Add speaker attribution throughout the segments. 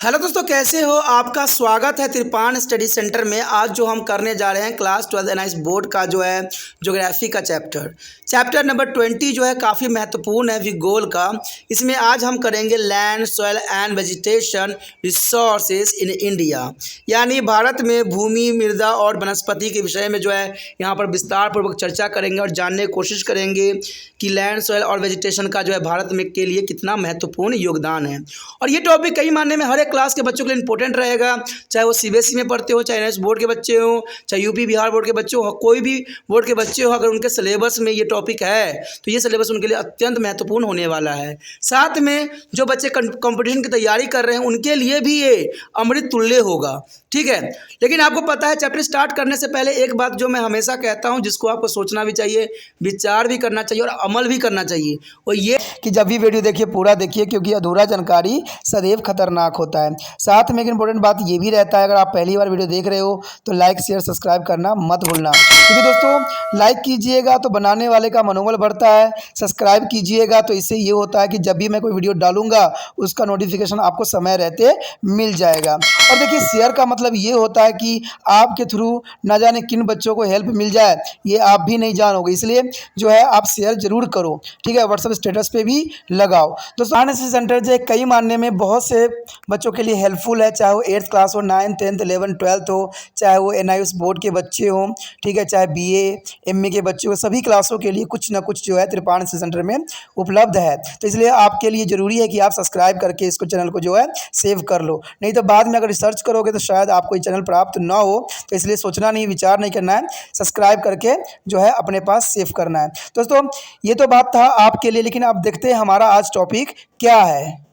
Speaker 1: Hello दोस्तों, कैसे हो? आपका स्वागत है त्रिपाण स्टडी सेंटर में। आज जो हम करने जा रहे हैं क्लास 12 एनआईएस बोर्ड का जो है ज्योग्राफी का चैप्टर नंबर 20 जो है काफ़ी महत्वपूर्ण है भूगोल का। इसमें आज हम करेंगे land, soil and vegetation resources in India, यानी भारत में भूमि, मृदा और वनस्पति के विषय में जो है यहाँ पर विस्तार पूर्वक चर्चा करेंगे और जानने की कोशिश करेंगे कि लैंड, सॉइल और वेजिटेशन का जो है भारत में के लिए कितना महत्वपूर्ण योगदान है। और ये टॉपिक कई मायने में हर एक क्लास के बच्चों के लिए इंपॉर्टेंट रहेगा, चाहे वो सीबीएसई में पढ़ते हो, चाहे एनआईएस बोर्ड के बच्चे हो, चाहे यूपी बिहार बोर्ड के बच्चे हो, कोई भी बोर्ड के बच्चे हो, अगर उनके सिलेबस में ये टॉपिक है तो ये सिलेबस उनके लिए अत्यंत महत्वपूर्ण होने वाला है। साथ में जो बच्चे कंपटीशन की तैयारी कर रहे हैं उनके लिए भी ये अमृत तुल्य होगा, ठीक है। लेकिन आपको पता है, चैप्टर स्टार्ट करने से पहले एक बात जो मैं हमेशा कहता हूँ, जिसको आपको सोचना भी चाहिए, विचार भी करना चाहिए और अमल भी करना चाहिए, और ये कि जब भी वीडियो देखिए पूरा देखिए, क्योंकि अधूरा जानकारी सदैव खतरनाक होता है। साथ में एक इंपॉर्टेंट बात ये भी रहता है, अगर आप पहली बार वीडियो देख रहे हो तो लाइक, शेयर, सब्सक्राइब करना मत भूलना, क्योंकि दोस्तों लाइक कीजिएगा तो बनाने वाले का मनोबल बढ़ता है, सब्सक्राइब कीजिएगा तो इससे ये होता है कि जब भी मैं कोई वीडियो डालूंगा उसका नोटिफिकेशन आपको समय रहते मिल जाएगा। और देखिए, शेयर का मतलब ये होता है कि आपके थ्रू न जाने किन बच्चों को हेल्प मिल जाए, ये आप भी नहीं जानोगे, इसलिए जो है आप शेयर जरूर करो, ठीक है। व्हाट्सएप स्टेटस पे भी लगाओ। दोस्तों एनआईएस सेंटर जो है कई मानने में बहुत से बच्चों के लिए हेल्पफुल है, चाहे वो 8th क्लास हो, 9th, 10th, 11th, 12th हो, चाहे वो एनआईएस बोर्ड के बच्चे हों, ठीक है, चाहे बीए, एमए के बच्चे हो, सभी क्लासों के लिए कुछ ना कुछ जो है त्रिपाण सेंटर में उपलब्ध है। तो इसलिए आपके लिए ज़रूरी है कि आप सब्सक्राइब करके इसको चैनल को जो है सेव कर लो, नहीं तो बाद में अगर रिसर्च करोगे तो शायद आपको ये चैनल प्राप्त ना हो। तो इसलिए सोचना नहीं, विचार नहीं करना है, सब्सक्राइब करके जो है अपने पास सेव करना है। दोस्तों ये तो बात था आपके लिए, लेकिन अब देखते हैं हमारा आज टॉपिक क्या है।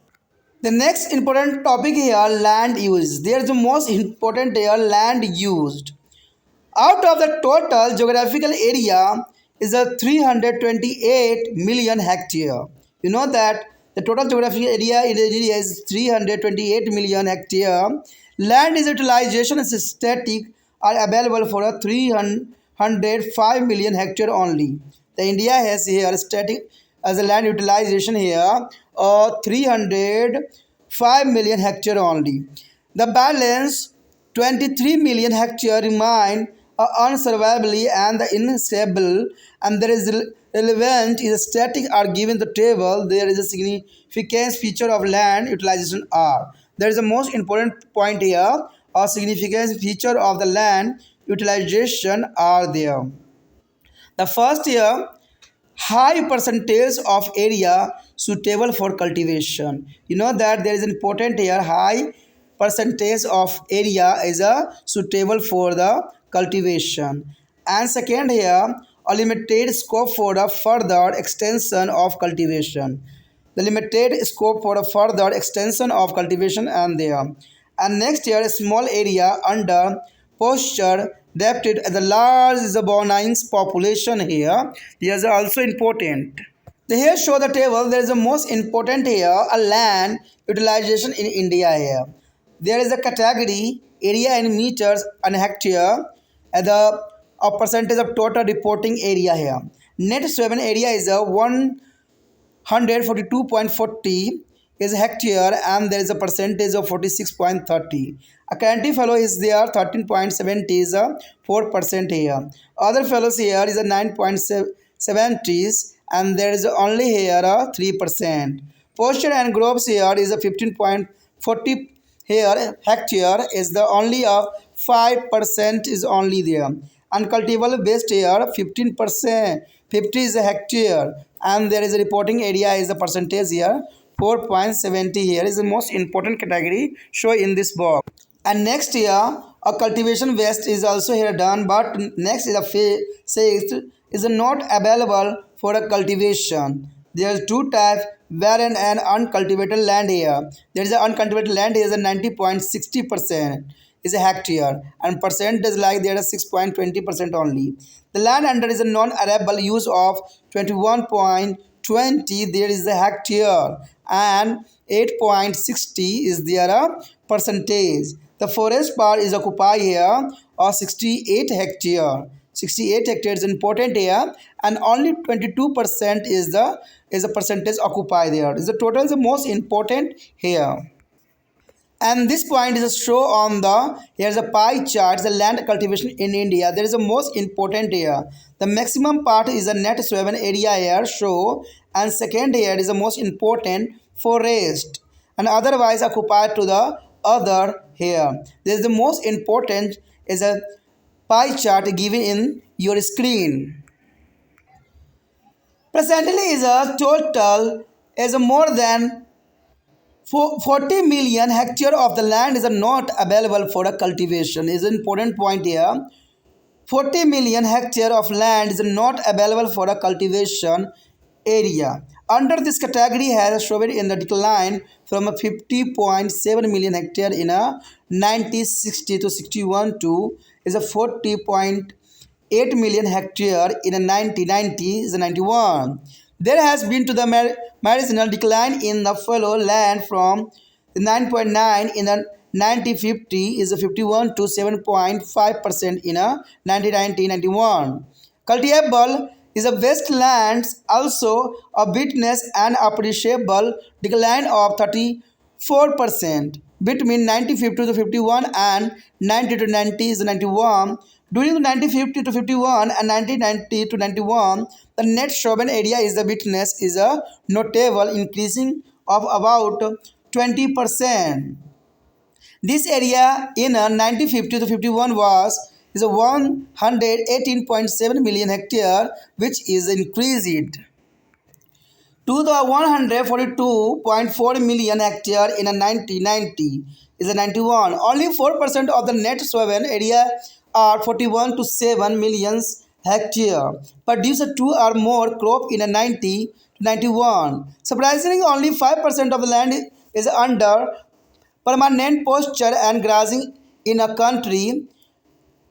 Speaker 1: The next important topic here, land use. There is the most important here, land used. Out of the total geographical area is a 328 million hectare. You know that the total geographical area in India is 328 million hectare. Land is utilization is static are available for a 305 million hectare only. The India has here static as a land utilization here of 305 million hectare only. The balance 23 million hectare remain unsurvivably and unstable, and there is relevant is static are given the table. There is a significant feature of land utilization are. There is a most important point here. A significant feature of the land utilization are there. The first here, high percentage of area suitable for cultivation. You know that there is important here, high percentage of area is a suitable for the cultivation. And second here, a limited scope for the further extension of cultivation. The limited scope for a further extension of cultivation and there. And next here, a small area under posture depicted as a large Zabonines population here. These are also important. Here show the table. There is the most important here, a land utilization in India here. There is a category area in meters and hectare at the a percentage of total reporting area here. Net swabbing area is a 142.40 is hectare, and there is a percentage of 46.30. A county fellow is there 13.70 is a 4% here. Other fellows here is a 9.70, and there is only here a 3%. Posture and groves here is a 15.40 here. Hectare is the only a 5% is only there. Uncultivable waste here 15%, 50 is a hectare, and there is a reporting area is the percentage here 4.70 here is the most important category show in this box. And next here, a cultivation waste is also here done, but next is a says is not available for a cultivation. There are two types, barren and uncultivated land here. There is an uncultivated land is a 90.60% is a hectare, and percent is like there is 6.20% only. The land under is a non-arable use of 21.20 there is a hectare, and 8.60 is there a percentage. The forest part is occupied here or 68 hectare. 68 hectares is important here, and only 22% is the percentage occupied there. Is the total is the most important here. And this point is show on the, here's a pie chart, the land cultivation in India. There is a most important here. The maximum part is a net soil area here show, and second here is the most important forest, and otherwise occupied to the other here. There is the most important is a pie chart given in your screen. Presently is a total is a more than 40 million hectare of the land is not available for a cultivation. Is an important point here. 40 million hectare of land is not available for a cultivation area. Under this category has shown in the decline from a 50.7 million hectare in a 1960 to 61 to is a 40.8 million hectare in a 1990 is a 91. There has been to the marginal decline in the fallow land from 9.9 in the 1950 is a 51 to 7.5% in a 1990-91. Cultivable is a wastelands also a witness an appreciable decline of 34% between 1950 to 51 and 90 to 90 is 91. During the 1950 to 51 and 1990 to 91, the net shown area is the witness is a notable increasing of about 20%. This area in 1950 to 51 was is a 118.7 million hectare, which is increased to the 142.4 million hectare in a 1990 is a 91. Only 4% of the net soil area are 41 to 7 million hectare. Produce a 2 or more crop in a 90 to 91. Surprisingly, only 5% of the land is under permanent pasture and grazing in a country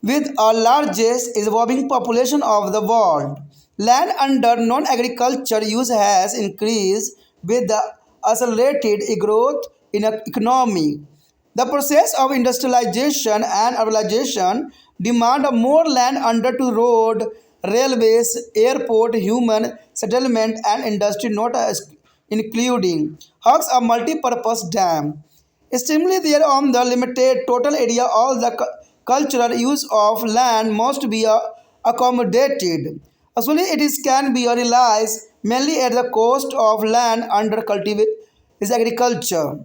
Speaker 1: with a largest evolving population of the world. Land under non-agriculture use has increased with the accelerated growth in the economy. The process of industrialization and urbanization demand more land under to road, railways, airport, human settlement and industry, not including hugs a multi-purpose dam. Extremely there on the limited total area, all the cultural use of land must be accommodated. Actually, it is can be realized mainly at the cost of land under cultivation is agriculture.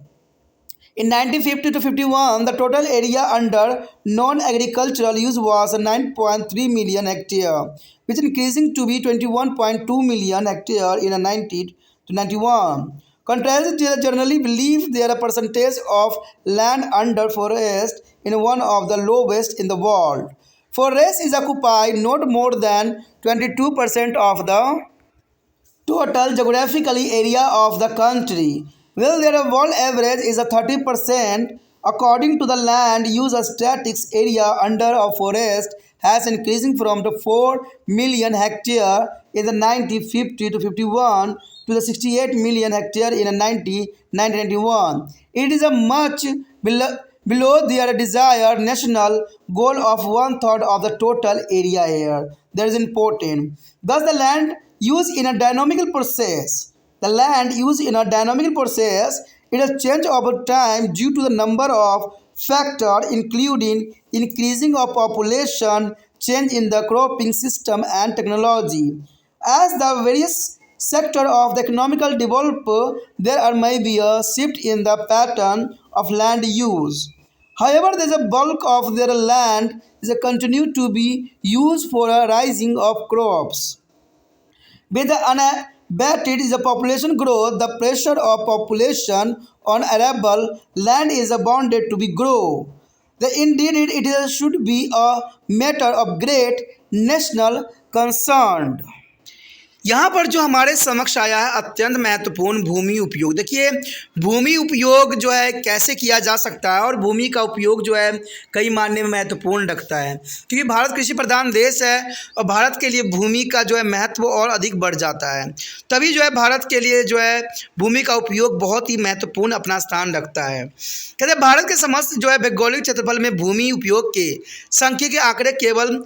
Speaker 1: In 1950 to 51, the total area under non-agricultural use was 9.3 million hectare, which increasing to be 21.2 million hectare in a 90 to 91. Contrast generally believe there a percentage of land under forest in one of the lowest in the world. Forest is occupied not more than 22% of the total geographically area of the country. Well, their world average is a 30%. According to the land use statistics, area under a forest has increasing from the 4 million hectare in the 1950 to 51 to the 68 million hectare in the 1991. It is a much below their desired national goal of one third of the total area here. That is important. Thus, the land used in a dynamical process. The land used in a dynamical process, it has changed over time due to the number of factors, including increasing of population, change in the cropping system, and technology. As the various sector of the economical develop, there are maybe a shift in the pattern of land use. However, there is a bulk of their land is a continue to be used for a rising of crops. With the unabated is a population growth, the pressure of population on arable land is bounded to be grow. Indeed, should be a matter of great national concern. यहाँ पर जो हमारे समक्ष आया है अत्यंत महत्वपूर्ण भूमि उपयोग। देखिए, भूमि उपयोग जो है कैसे किया जा सकता है और भूमि का उपयोग जो है कई मायने में महत्वपूर्ण रखता है, क्योंकि भारत कृषि प्रधान देश है और भारत के लिए भूमि का जो है महत्व और अधिक बढ़ जाता है। तभी जो है भारत के लिए जो है भूमि का उपयोग बहुत ही महत्वपूर्ण अपना स्थान रखता है। कहते हैं भारत के समस्त जो है भौगोलिक क्षेत्रफल में भूमि उपयोग के सांख्यिकीय आंकड़े केवल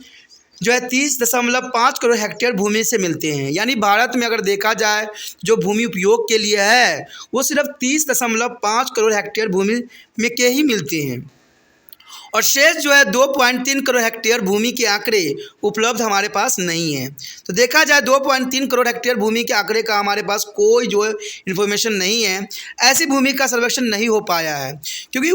Speaker 1: जो है 30.5 करोड़ हेक्टेयर भूमि से मिलते हैं। यानी भारत में अगर देखा जाए जो भूमि उपयोग के लिए है वो सिर्फ 30.5 करोड़ हेक्टेयर भूमि में के ही मिलते हैं और शेष जो है 2.3 करोड़ हेक्टेयर भूमि के आंकड़े उपलब्ध हमारे पास नहीं है। तो देखा जाए 2.3 करोड़ हेक्टेयर भूमि के आंकड़े का हमारे पास कोई जो है इन्फॉर्मेशन नहीं है। ऐसी भूमि का सर्वेक्षण नहीं हो पाया है क्योंकि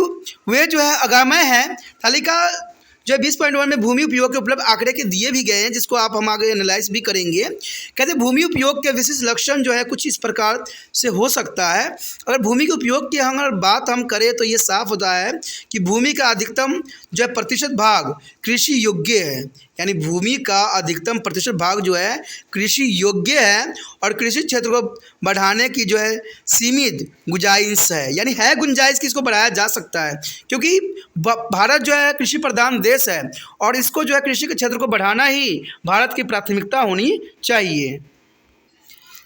Speaker 1: वे जो है अगामय है। तालिका जो 20.1 में भूमि उपयोग के उपलब्ध आंकड़े के दिए भी गए हैं जिसको आप हम आगे एनालाइज भी करेंगे। कहते हैं भूमि उपयोग के विशिष्ट लक्षण जो है कुछ इस प्रकार से हो सकता है। अगर भूमि के उपयोग की अगर बात हम करें तो ये साफ होता है कि भूमि का अधिकतम जो है प्रतिशत भाग कृषि योग्य है। यानी भूमि का अधिकतम प्रतिशत भाग जो है कृषि योग्य है और कृषि क्षेत्र को बढ़ाने की जो है सीमित गुंजाइश है। यानी है गुंजाइश कि इसको बढ़ाया जा सकता है क्योंकि भारत जो है कृषि प्रधान देश है और इसको जो है कृषि के क्षेत्र को बढ़ाना ही भारत की प्राथमिकता होनी चाहिए।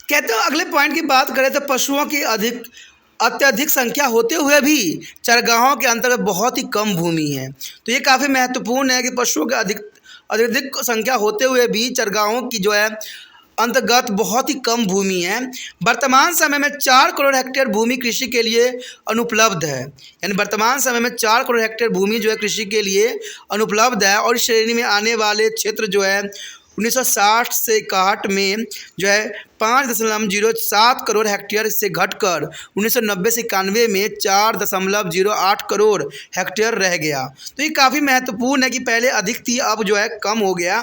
Speaker 1: कहते हैं अगले पॉइंट की बात करें तो पशुओं की अत्यधिक संख्या होते हुए भी चरगाहों के अंतर्गत बहुत ही कम भूमि है। तो ये काफ़ी महत्वपूर्ण है कि पशुओं के अधिक संख्या होते हुए भी चरगाहों की जो है अंतर्गत बहुत ही कम भूमि है। वर्तमान समय में 4 करोड़ हेक्टेयर भूमि कृषि के लिए अनुपलब्ध है। यानी वर्तमान समय में 4 करोड़ हेक्टेयर भूमि जो है कृषि के लिए अनुपलब्ध है और इस श्रेणी में आने वाले क्षेत्र जो है 1960 से 61 में जो है 5.07 करोड़ हेक्टेयर से घटकर 1990 से 91 में 4.08 करोड़ हेक्टेयर रह गया। तो ये काफ़ी महत्वपूर्ण है कि पहले अधिक थी अब जो है कम हो गया।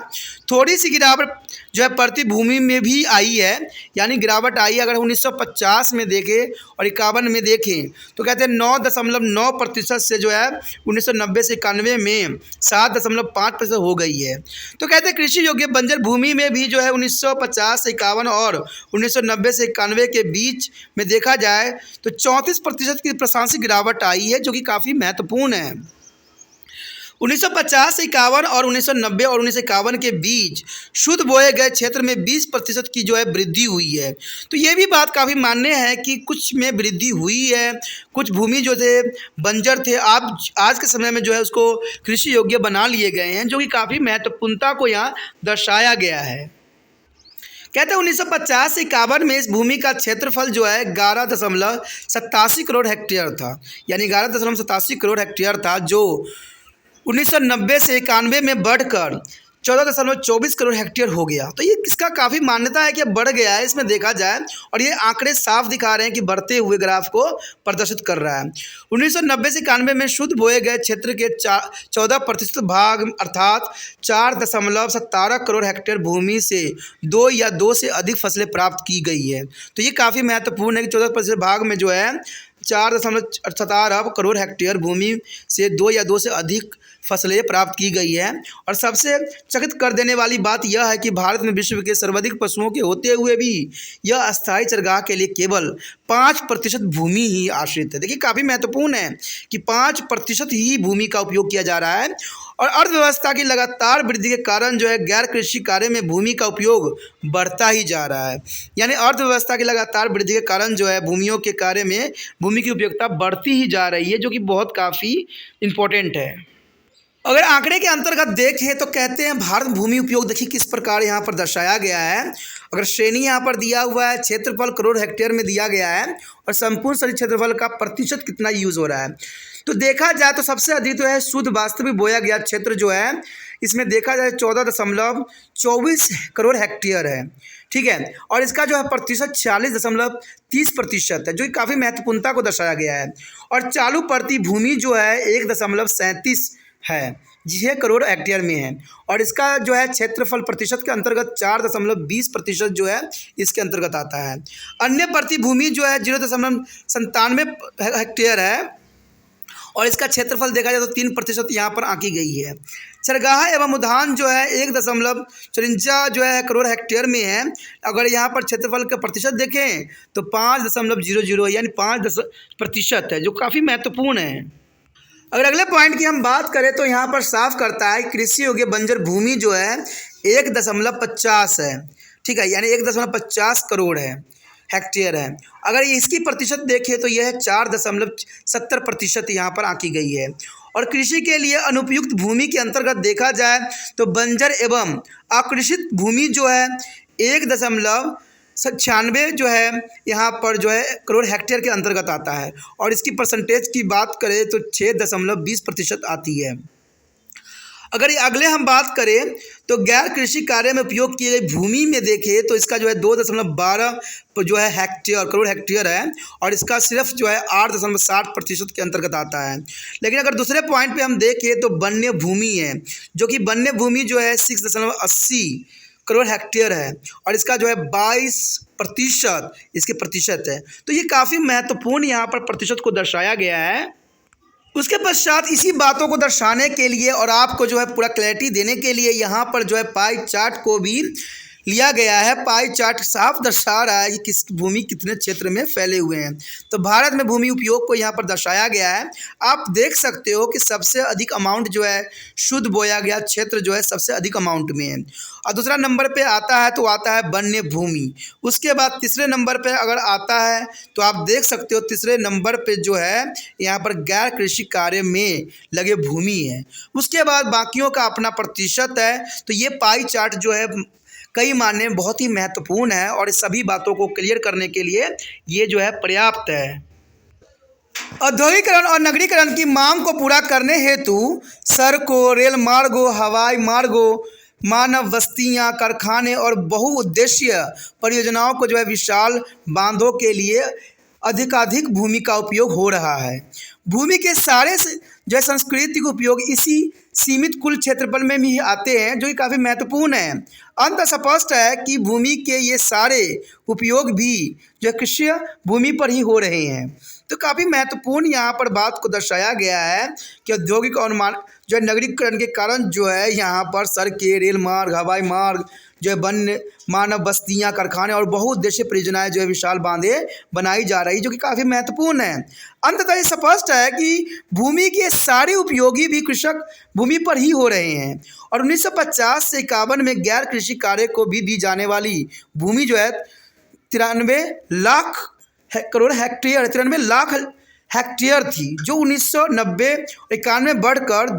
Speaker 1: थोड़ी सी गिरावट जो है प्रति भूमि में भी आई है। यानी गिरावट आई अगर 1950 में देखें और 51 में देखें तो कहते हैं 9.9% से जो है 1990 से 91 में 7.5% हो गई है। तो कहते हैं कृषि योग्य बंजर भूमि में भी जो है 1950 से 51 और 1990 से 91 के बीच में देखा जाए तो 34% की प्रशासनिक गिरावट आई है जो कि काफ़ी महत्वपूर्ण है। 1950 से 51 और 1990 और 1951 के बीच शुद्ध बोए गए क्षेत्र में 20% की जो है वृद्धि हुई है। तो ये भी बात काफ़ी मान्य है कि कुछ में वृद्धि हुई है, कुछ भूमि जो थे बंजर थे आप आज के समय में जो है उसको कृषि योग्य बना लिए गए हैं जो कि काफ़ी महत्वपूर्णता को यहाँ दर्शाया गया है। कहते हैं 1950 से 51 में इस भूमि का क्षेत्रफल जो है 11.87 करोड़ हेक्टेयर था। यानी 11.87 करोड़ हेक्टेयर था जो 1990 से 91 में बढ़कर 14.24 करोड़ हेक्टेयर हो गया। तो ये इसका काफ़ी मान्यता है कि बढ़ गया है इसमें देखा जाए और ये आंकड़े साफ दिखा रहे हैं कि बढ़ते हुए ग्राफ को प्रदर्शित कर रहा है। 1990 से 91 में शुद्ध बोए गए क्षेत्र के 14% भाग अर्थात 4.17 करोड़ हेक्टेयर भूमि से 2 या 2 से अधिक फसलें प्राप्त की गई है। तो ये काफ़ी महत्वपूर्ण है कि 14% भाग में जो है 4.17 करोड़ हेक्टेयर भूमि से 2 या 2 से अधिक फसलें प्राप्त की गई है। और सबसे चकित कर देने वाली बात यह है कि भारत में विश्व के सर्वाधिक पशुओं के होते हुए भी यह अस्थायी चरगाह के लिए केवल 5% भूमि ही आश्रित है। देखिए काफ़ी महत्वपूर्ण है कि 5% ही भूमि का उपयोग किया जा रहा है और अर्थव्यवस्था की लगातार वृद्धि के कारण जो है गैर कृषि कार्य में भूमि का उपयोग बढ़ता ही जा रहा है। यानी अर्थव्यवस्था की लगातार वृद्धि के कारण जो है भूमियों के कार्य में भूमि की उपयोगिता बढ़ती ही जा रही है जो कि बहुत काफ़ी इम्पोर्टेंट है। अगर आंकड़े के अंतर्गत देखें तो कहते हैं भारत भूमि उपयोग देखिए किस प्रकार यहाँ पर दर्शाया गया है। अगर श्रेणी यहाँ पर दिया हुआ है, क्षेत्रफल करोड़ हेक्टेयर में दिया गया है और संपूर्ण शहरी क्षेत्रफल का प्रतिशत कितना यूज़ हो रहा है। तो देखा जाए तो सबसे अधिक तो है शुद्ध वास्तविक बोया गया क्षेत्र जो है इसमें देखा जाए 14.24 करोड़ हेक्टेयर है। ठीक है और इसका जो है प्रतिशत 46.30% है जो कि काफ़ी महत्वपूर्णता को दर्शाया गया है। और चालू प्रति भूमि जो है 1.37 है 6 करोड़ हेक्टेयर में है और इसका जो है क्षेत्रफल प्रतिशत के अंतर्गत 4.20% जो है इसके अंतर्गत आता है। अन्य प्रति भूमि जो है 0.97 हेक्टेयर है और इसका क्षेत्रफल देखा जाए तो 3% यहाँ पर आंकी गई है। चरगाह एवं उद्यान जो है 1.54 जो है करोड़ हेक्टेयर में है। अगर यहाँ पर क्षेत्रफल का प्रतिशत देखें तो 5.00 यानी 5% है जो काफ़ी महत्वपूर्ण है। अगर अगले पॉइंट की हम बात करें तो यहाँ पर साफ करता है कृषि योग्य बंजर भूमि जो है 1.50 है। ठीक है यानी 1.50 करोड़ है हेक्टेयर है। अगर इसकी प्रतिशत देखें तो यह 4.70% यहाँ पर आंकी गई है। और कृषि के लिए अनुपयुक्त भूमि के अंतर्गत देखा जाए तो बंजर एवं अकृषित भूमि जो है 1.96 जो है यहाँ पर जो है करोड़ हेक्टेयर के अंतर्गत आता है। और इसकी परसेंटेज की बात करें तो 6.20% आती है। अगर ये अगले हम बात करें तो गैर कृषि कार्य में उपयोग की गई भूमि में देखें तो इसका जो है 2.12 जो है हेक्टेयर करोड़ हेक्टेयर है। और इसका सिर्फ जो है 8.60% के अंतर्गत आता है। लेकिन अगर दूसरे पॉइंट पे हम देखें तो वन्य भूमि है, जो कि वन्य भूमि जो है 6.80 करोड़ हेक्टेयर है। और इसका जो है 22% इसके प्रतिशत है। तो ये काफ़ी महत्वपूर्ण यहाँ पर प्रतिशत को दर्शाया गया है। उसके पश्चात इसी बातों को दर्शाने के लिए और आपको जो है पूरा क्लैरिटी देने के लिए यहाँ पर जो है पाई चार्ट को भी लिया गया है। पाई चार्ट साफ दर्शा रहा है कि किस भूमि कितने क्षेत्र में फैले हुए हैं। तो भारत में भूमि उपयोग को यहाँ पर दर्शाया गया है। आप देख सकते हो कि सबसे अधिक अमाउंट जो है शुद्ध बोया गया क्षेत्र जो है सबसे अधिक अमाउंट में है। और दूसरा नंबर पे आता है तो आता है वन्य भूमि। उसके बाद तीसरे नंबर पे अगर आता है तो आप देख सकते हो तीसरे नंबर पे जो है यहाँ पर गैर कृषि कार्य में लगे भूमि है। उसके बाद बाकियों का अपना प्रतिशत है। तो ये पाई चार्ट जो है कई मायने में बहुत ही महत्वपूर्ण है और इस सभी बातों को क्लियर करने के लिए ये जो है पर्याप्त है। औद्योगिकरण और नगरीकरण की मांग को पूरा करने हेतु सड़कों, रेल मार्गों, हवाई मार्गों, मानव बस्तियां, कारखाने और बहुउद्देशीय परियोजनाओं को जो है विशाल बांधों के लिए अधिकाधिक भूमि का उपयोग हो रहा है। भूमि के सारे जो है सांस्कृतिक उपयोग इसी सीमित कुल क्षेत्रफल में भी आते हैं, जो कि काफ़ी महत्वपूर्ण है। अंत स्पष्ट है कि भूमि के ये सारे उपयोग भी जो है कृषि भूमि पर ही हो रहे हैं। तो काफ़ी महत्वपूर्ण यहाँ पर बात को दर्शाया गया है कि औद्योगिक और जो है नगरीकरण के कारण जो है यहाँ पर सड़कें, रेल मार्ग, हवाई मार्ग, जो है वन्य मानव बस्तियाँ, कारखाने और बहुउद्देशीय परियोजनाएं जो है विशाल बांधें बनाई जा रही, जो कि काफ़ी महत्वपूर्ण है। अंततः ये स्पष्ट है कि भूमि के सारे उपयोगी भी कृषक भूमि पर ही हो रहे हैं। और 1950 से 51 में गैर कृषि कार्य को भी दी जाने वाली भूमि जो है 93 लाख करोड़ हेक्टेयर 93 लाख हेक्टेयर थी, जो 1990-91 बढ़कर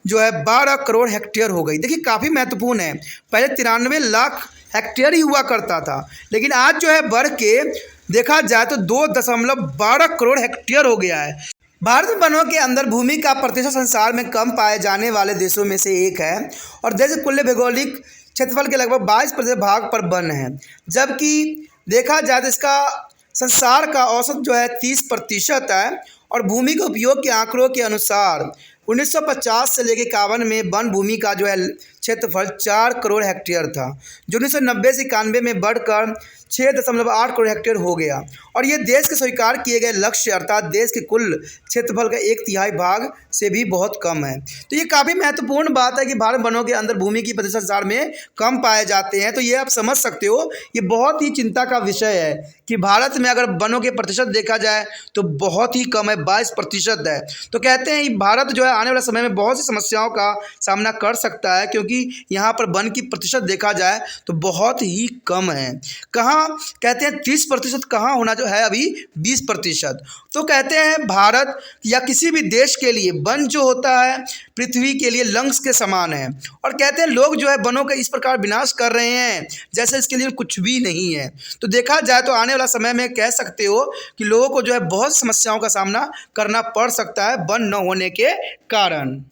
Speaker 1: 2.12 करोड़ हेक्टेयर हो गई। देखिए काफ़ी महत्वपूर्ण है। पहले 93 लाख हेक्टेयर ही हुआ करता था, लेकिन आज जो है बढ़ के देखा जाए तो 2.12 करोड़ हेक्टेयर हो गया है। भारत में वनों के अंदर भूमि का प्रतिशत संसार में कम पाए जाने वाले देशों में से एक है। और देश के कुल भौगोलिक क्षेत्रफल के लगभग 22% भाग पर वन है, जबकि देखा जाए तो इसका संसार का औसत जो है 30% है। और भूमि के उपयोग के आंकड़ों के अनुसार 1950 से लेकर 51 में वन भूमि का जो है क्षेत्रफल 4 करोड़ हेक्टेयर था, जो 1990 से 91 में बढ़कर 6.8 करोड़ हेक्टेयर हो गया। और ये देश के स्वीकार किए गए लक्ष्य अर्थात देश के कुल क्षेत्रफल का 1/3 भाग से भी बहुत कम है। तो ये काफ़ी महत्वपूर्ण बात है कि भारत वनों के अंदर भूमि की प्रतिशत संसार में कम पाए जाते हैं। तो ये आप समझ सकते हो, ये बहुत ही चिंता का विषय है कि भारत में अगर वनों के प्रतिशत देखा जाए तो बहुत ही कम है, 22% है। तो कहते हैं भारत जो है आने वाले समय में बहुत सी समस्याओं का सामना कर सकता है, क्योंकि यहाँ पर वन की प्रतिशत देखा जाए तो बहुत ही कम है। कहाँ कहते हैं 30%, कहाँ होना जो है अभी 20%। तो कहते हैं भारत या किसी भी देश के लिए वन जो होता है पृथ्वी के लिए लंग्स के समान है। और कहते हैं लोग जो है वनों का इस प्रकार विनाश कर रहे हैं जैसे इसके लिए कुछ भी नहीं है। तो देखा जाए तो आने वाला समय में कह सकते हो कि लोगों को जो है बहुत समस्याओं का सामना करना पड़ सकता है वन न होने के कारण।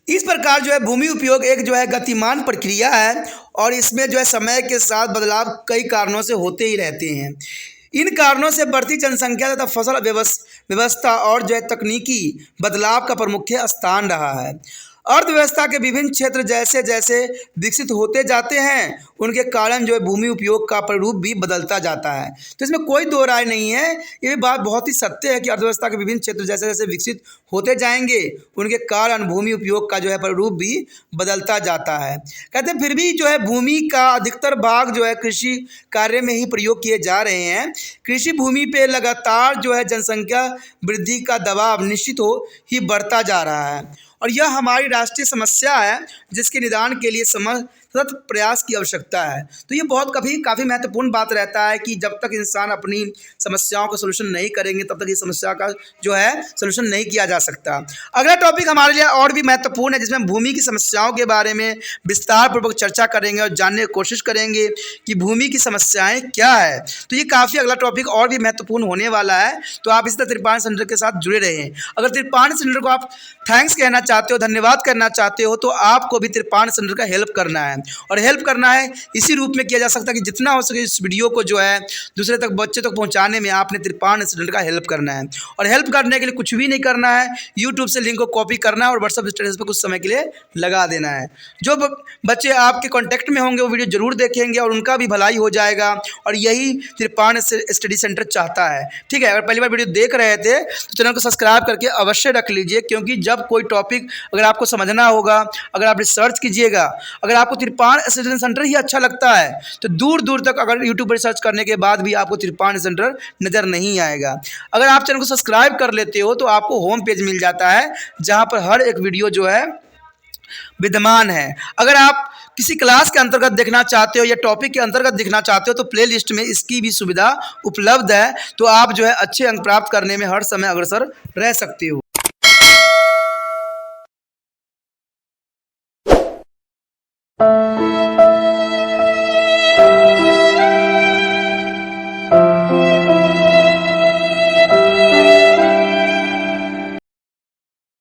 Speaker 1: इस प्रकार जो है भूमि उपयोग एक जो है गतिमान प्रक्रिया है और इसमें जो है समय के साथ बदलाव कई कारणों से होते ही रहते हैं। इन कारणों से बढ़ती जनसंख्या तथा फसल व्यवस्था और जो है तकनीकी बदलाव का प्रमुख स्थान रहा है। अर्थव्यवस्था के विभिन्न क्षेत्र जैसे जैसे विकसित होते जाते हैं उनके कारण जो है भूमि उपयोग का प्रारूप भी बदलता जाता है। तो इसमें कोई दो राय नहीं है, ये बात बहुत ही सत्य है कि अर्थव्यवस्था के विभिन्न क्षेत्र जैसे जैसे विकसित होते जाएंगे उनके कारण भूमि उपयोग का जो है प्रारूप भी बदलता जाता है। कहते हैं फिर भी जो है भूमि का अधिकतर भाग जो है कृषि कार्य में ही प्रयोग किए जा रहे हैं। कृषि भूमि पे लगातार जो है जनसंख्या वृद्धि का दबाव निश्चित हो ही बढ़ता जा रहा है और यह हमारी राष्ट्रीय समस्या है जिसके निदान के लिए सतत प्रयास की आवश्यकता है। तो ये बहुत काफ़ी महत्वपूर्ण बात रहता है कि जब तक इंसान अपनी समस्याओं का सलूशन नहीं करेंगे तब तक इस समस्या का जो है सलूशन नहीं किया जा सकता। अगला टॉपिक हमारे लिए और भी महत्वपूर्ण है, जिसमें भूमि की समस्याओं के बारे में विस्तार पूर्वक चर्चा करेंगे और जानने की कोशिश करेंगे कि भूमि की समस्याएं क्या है। तो ये काफ़ी अगला टॉपिक और भी महत्वपूर्ण होने वाला है, तो आप इसी तरह त्रिपाण सेंटर के साथ जुड़े रहें। अगर त्रिपाण सेंटर को आप थैंक्स कहना चाहते हो, धन्यवाद करना चाहते हो, तो आपको भी त्रिपाण सेंटर का हेल्प करना है। और हेल्प करना है इसी रूप में किया जा सकता है कि जितना हो सके इस वीडियो को जो है दूसरे तक बच्चे तक पहुंचाने में आपने त्रिपाण सेंटर का हेल्प करना है। और हेल्प करने के लिए कुछ भी नहीं करना है, यूट्यूब से लिंक को कॉपी करना है और व्हाट्सएप स्टेटस पर कुछ समय के लिए लगा देना है। जो बच्चे आपके कॉन्टैक्ट में होंगे वो वीडियो जरूर देखेंगे और उनका भी भलाई हो जाएगा, और यही त्रिपाण स्टडी सेंटर चाहता है। ठीक है, अगर पहली बार वीडियो देख रहे थे तो चैनल को सब्सक्राइब करके अवश्य रख लीजिए, क्योंकि जब कोई टॉपिक अगर आपको समझना होगा, अगर आप रिसर्च कीजिएगा, अगर आपको त्रिपाण स्टडी सेंटर ही अच्छा लगता है तो दूर दूर तक अगर यूट्यूब पर रिसर्च करने के बाद भी आपको त्रिपाण सेंटर नज़र नहीं आएगा। अगर आप चैनल को सब्सक्राइब कर लेते हो तो आपको होम पेज मिल जाता है जहाँ पर हर एक वीडियो जो है विद्यमान है। अगर आप किसी क्लास के अंतर्गत देखना चाहते हो या टॉपिक के अंतर्गत देखना चाहते हो तो प्लेलिस्ट में इसकी भी सुविधा उपलब्ध है, तो आप जो है अच्छे अंक प्राप्त करने में हर समय अग्रसर रह सकते हो।